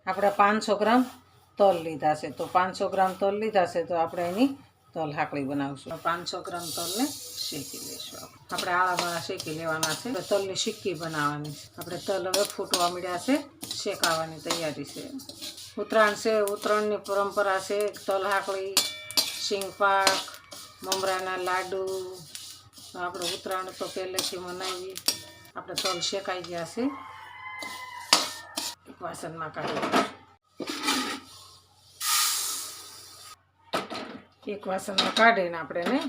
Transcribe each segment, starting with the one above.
આપણે 500 ગ્રામ તલ લીધા છે, તો 500 ગ્રામ તલ લીધા છે, તો આપણે એની તલ હાકડી બનાવશું. 500 ગ્રામ તલને શેકી લઈશું. આપણે આળા શેકી લેવાના છે. તલની સિક્કી બનાવવાની છે. આપણે તલ હવે ફૂટવા મળ્યા છે, શેકાવાની તૈયારી છે. ઉત્તરાયણ છે, ઉત્તરાયણની પરંપરા છે. તલ હાકડી, સિંગપાક, મમરાના લાડુ. આપણે ઉત્તરાયણ તો પહેલેથી મનાવી. આપણે તલ શેકાઈ ગયા છે. એક વાસણમાં કાઢી દઈશું. એક વાસણમાં કાઢીને આપણે એને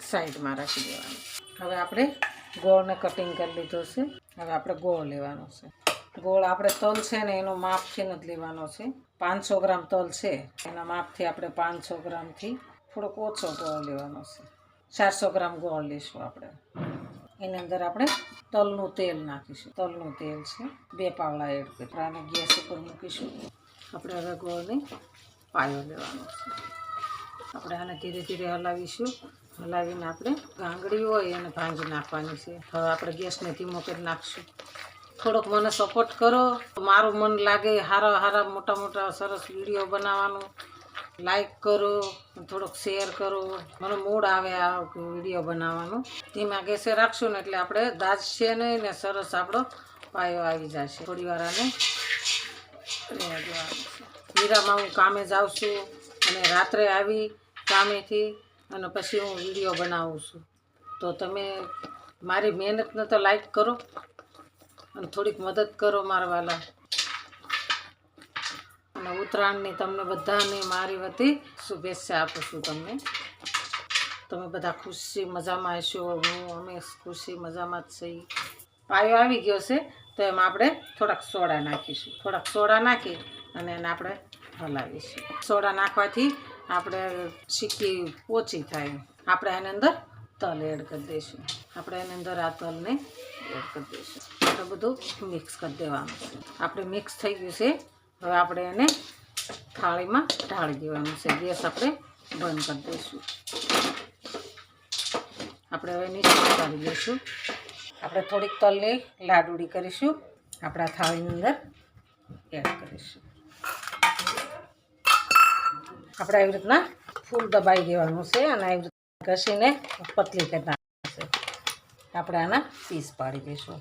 સાઈડમાં રાખી દેવાનું. હવે આપણે ગોળને કટિંગ કરી લીધો છે. હવે આપણે ગોળ લેવાનો છે. ગોળ આપણે તલ છે ને એનો માપથી નથી લેવાનો છે. 500 ગ્રામ તલ છે એના માપથી આપણે 500 ગ્રામથી થોડોક ઓછો ગોળ લેવાનો છે. 400 ગ્રામ ગોળ લઈશું આપણે. એની અંદર આપણે તલનું તેલ નાખીશું. તલનું તેલ છે 2 પાવડા એડ કરી આને ગેસ ઉપર મૂકીશું. આપણે હવે ગોળને પાયો લેવાનો છે. આપણે આને ધીરે ધીરે હલાવીશું. હલાવીને આપણે ગાંગડી હોય એને ભાંગી નાખવાની છે. હવે આપણે ગેસને ધીમો કરી નાખશું. થોડોક મને સપોર્ટ કરો. મારું મન લાગે હારા મોટા સરસ વિડીયો બનાવવાનું. લાઈક કરો, થોડોક શેર કરો. મને મૂડ આવે આ વિડીયો બનાવવાનું. ધીમા ગેસે રાખશું ને એટલે આપણે દાજશે નહીં ને સરસ આપણો પાયો આવી જશે. થોડી વાર આને રહેવા દેવાનું. હીરામાં હું કામે જાઉં છું અને રાત્રે આવી કામેથી અને પછી હું વિડીયો બનાવું છું. તો તમે મારી મહેનતને તો લાઈક કરો અને થોડીક મદદ કરો મારા વાલા. અને ઉત્તરાયણની તમને બધાને મારી વતી શુભેચ્છા આપું છું. તમે બધા ખુશી મજામાં હશો. અમે ખુશી મજામાં જ છીએ. પાયો આવી ગયો છે તો એમાં આપણે થોડાક સોડા નાખીશું. થોડાક સોડા નાખી અને એને આપણે હલાવીશું. સોડા નાખવાથી આપણે સિક્કી ઓછી થાય. આપણે એની અંદર તલ એડ કરી દઈશું. આપણે એની અંદર આ તલને એડ કરી દઈશું. આપણે બધું મિક્સ કરી દેવાનું છે. આપણે મિક્સ થઈ ગયું છે. હવે આપણે એને થાળીમાં ઢાળી દેવાનું છે. ગેસ આપણે બંધ કરી દઈશું. આપણે હવે નીચે ઉતારી દઈશું. આપણે થોડીક તલની લાડુડી કરીશું. આપણા થાળીની અંદર એડ કરીશું. આપણે આવી રીતના ફૂલ દબાઈ દેવાનું છે અને આવી રીતના ઘસીને પતલી કરી નાખવાનું છે. આપણે આના પીસ પાડી દઈશું.